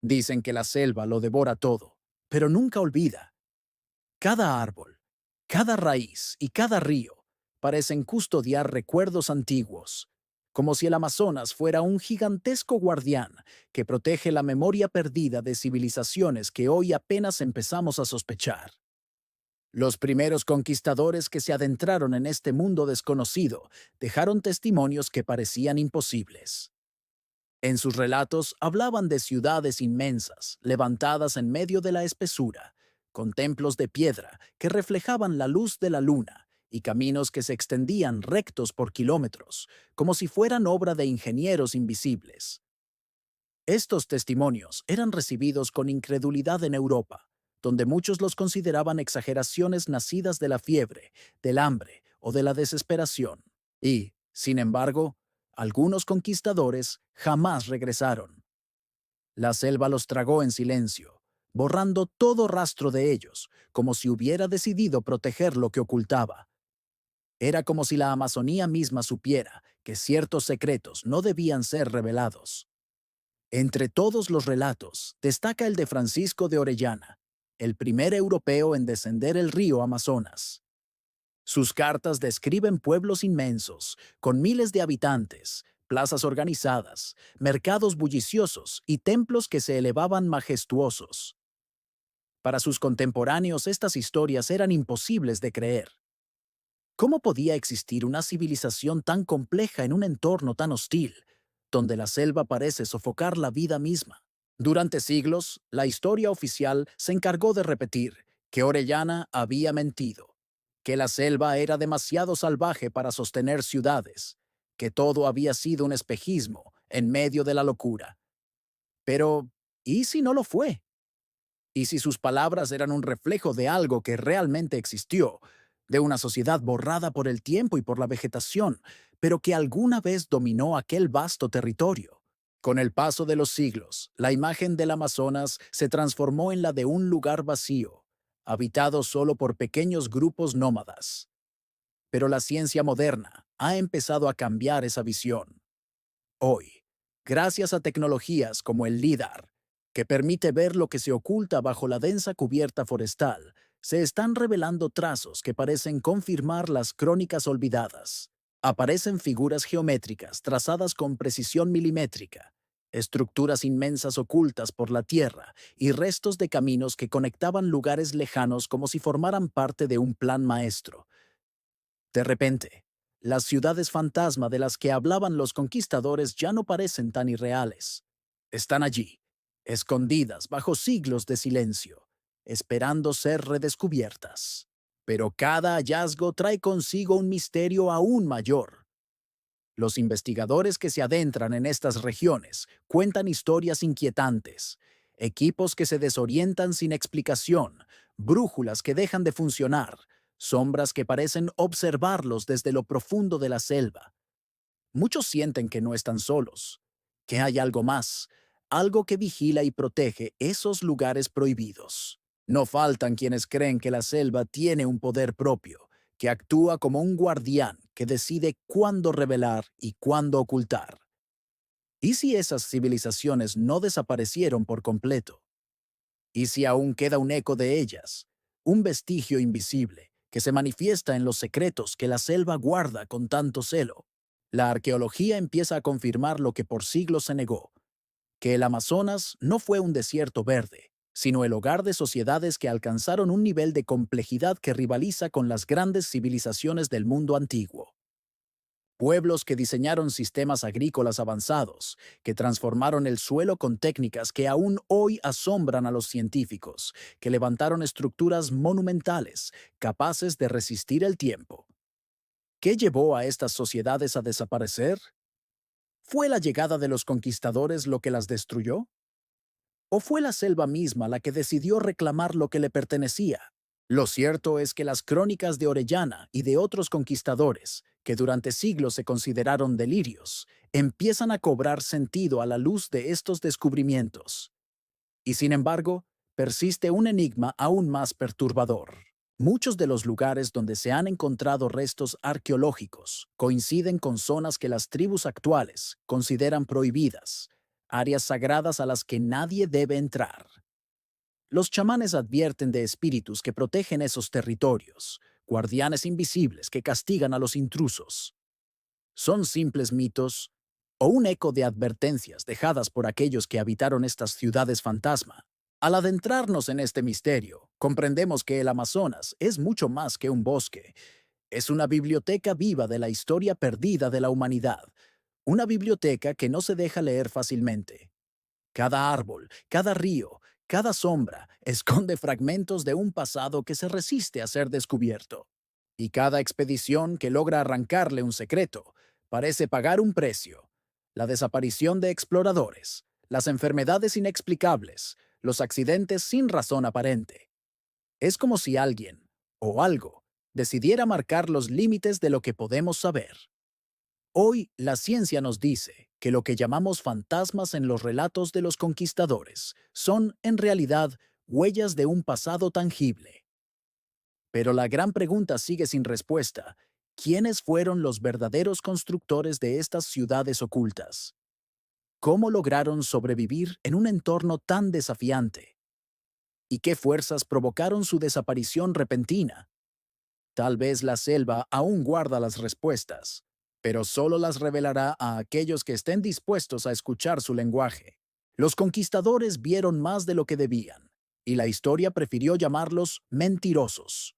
Dicen que la selva lo devora todo, pero nunca olvida. Cada árbol, cada raíz y cada río parecen custodiar recuerdos antiguos, como si el Amazonas fuera un gigantesco guardián que protege la memoria perdida de civilizaciones que hoy apenas empezamos a sospechar. Los primeros conquistadores que se adentraron en este mundo desconocido dejaron testimonios que parecían imposibles. En sus relatos hablaban de ciudades inmensas, levantadas en medio de la espesura, con templos de piedra que reflejaban la luz de la luna y caminos que se extendían rectos por kilómetros, como si fueran obra de ingenieros invisibles. Estos testimonios eran recibidos con incredulidad en Europa, donde muchos los consideraban exageraciones nacidas de la fiebre, del hambre o de la desesperación. Y, sin embargo, algunos conquistadores jamás regresaron. La selva los tragó en silencio, borrando todo rastro de ellos, como si hubiera decidido proteger lo que ocultaba. Era como si la Amazonía misma supiera que ciertos secretos no debían ser revelados. Entre todos los relatos, destaca el de Francisco de Orellana, el primer europeo en descender el río Amazonas. Sus cartas describen pueblos inmensos, con miles de habitantes, plazas organizadas, mercados bulliciosos y templos que se elevaban majestuosos. Para sus contemporáneos estas historias eran imposibles de creer. ¿Cómo podía existir una civilización tan compleja en un entorno tan hostil, donde la selva parece sofocar la vida misma? Durante siglos, la historia oficial se encargó de repetir que Orellana había mentido, que la selva era demasiado salvaje para sostener ciudades, que todo había sido un espejismo en medio de la locura. Pero, ¿y si no lo fue? ¿Y si sus palabras eran un reflejo de algo que realmente existió, de una sociedad borrada por el tiempo y por la vegetación, pero que alguna vez dominó aquel vasto territorio? Con el paso de los siglos, la imagen del Amazonas se transformó en la de un lugar vacío, habitado solo por pequeños grupos nómadas. Pero la ciencia moderna ha empezado a cambiar esa visión. Hoy, gracias a tecnologías como el LIDAR, que permite ver lo que se oculta bajo la densa cubierta forestal, se están revelando trazos que parecen confirmar las crónicas olvidadas. Aparecen figuras geométricas trazadas con precisión milimétrica, estructuras inmensas ocultas por la tierra y restos de caminos que conectaban lugares lejanos como si formaran parte de un plan maestro. De repente, las ciudades fantasma de las que hablaban los conquistadores ya no parecen tan irreales. Están allí, escondidas bajo siglos de silencio, esperando ser redescubiertas. Pero cada hallazgo trae consigo un misterio aún mayor. Los investigadores que se adentran en estas regiones cuentan historias inquietantes, equipos que se desorientan sin explicación, brújulas que dejan de funcionar, sombras que parecen observarlos desde lo profundo de la selva. Muchos sienten que no están solos, que hay algo más, algo que vigila y protege esos lugares prohibidos. No faltan quienes creen que la selva tiene un poder propio, que actúa como un guardián que decide cuándo revelar y cuándo ocultar. ¿Y si esas civilizaciones no desaparecieron por completo? ¿Y si aún queda un eco de ellas, un vestigio invisible que se manifiesta en los secretos que la selva guarda con tanto celo? La arqueología empieza a confirmar lo que por siglos se negó, que el Amazonas no fue un desierto verde, sino el hogar de sociedades que alcanzaron un nivel de complejidad que rivaliza con las grandes civilizaciones del mundo antiguo. Pueblos que diseñaron sistemas agrícolas avanzados, que transformaron el suelo con técnicas que aún hoy asombran a los científicos, que levantaron estructuras monumentales, capaces de resistir el tiempo. ¿Qué llevó a estas sociedades a desaparecer? ¿Fue la llegada de los conquistadores lo que las destruyó? ¿O fue la selva misma la que decidió reclamar lo que le pertenecía? Lo cierto es que las crónicas de Orellana y de otros conquistadores, que durante siglos se consideraron delirios, empiezan a cobrar sentido a la luz de estos descubrimientos. Y sin embargo, persiste un enigma aún más perturbador. Muchos de los lugares donde se han encontrado restos arqueológicos coinciden con zonas que las tribus actuales consideran prohibidas, áreas sagradas a las que nadie debe entrar. Los chamanes advierten de espíritus que protegen esos territorios, guardianes invisibles que castigan a los intrusos. ¿Son simples mitos o un eco de advertencias dejadas por aquellos que habitaron estas ciudades fantasma? Al adentrarnos en este misterio, comprendemos que el Amazonas es mucho más que un bosque. Es una biblioteca viva de la historia perdida de la humanidad, una biblioteca que no se deja leer fácilmente. Cada árbol, cada río, cada sombra esconde fragmentos de un pasado que se resiste a ser descubierto. Y cada expedición que logra arrancarle un secreto parece pagar un precio. La desaparición de exploradores, las enfermedades inexplicables, los accidentes sin razón aparente. Es como si alguien, o algo, decidiera marcar los límites de lo que podemos saber. Hoy la ciencia nos dice que lo que llamamos fantasmas en los relatos de los conquistadores son, en realidad, huellas de un pasado tangible. Pero la gran pregunta sigue sin respuesta. ¿Quiénes fueron los verdaderos constructores de estas ciudades ocultas? ¿Cómo lograron sobrevivir en un entorno tan desafiante? ¿Y qué fuerzas provocaron su desaparición repentina? Tal vez la selva aún guarda las respuestas, pero solo las revelará a aquellos que estén dispuestos a escuchar su lenguaje. Los conquistadores vieron más de lo que debían, y la historia prefirió llamarlos mentirosos.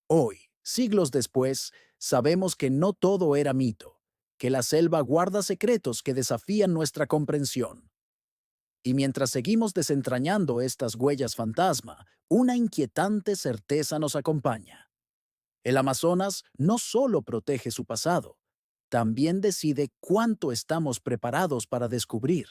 Hoy, siglos después, sabemos que no todo era mito, que la selva guarda secretos que desafían nuestra comprensión. Y mientras seguimos desentrañando estas huellas fantasma, una inquietante certeza nos acompaña. El Amazonas no solo protege su pasado, también decide cuánto estamos preparados para descubrir.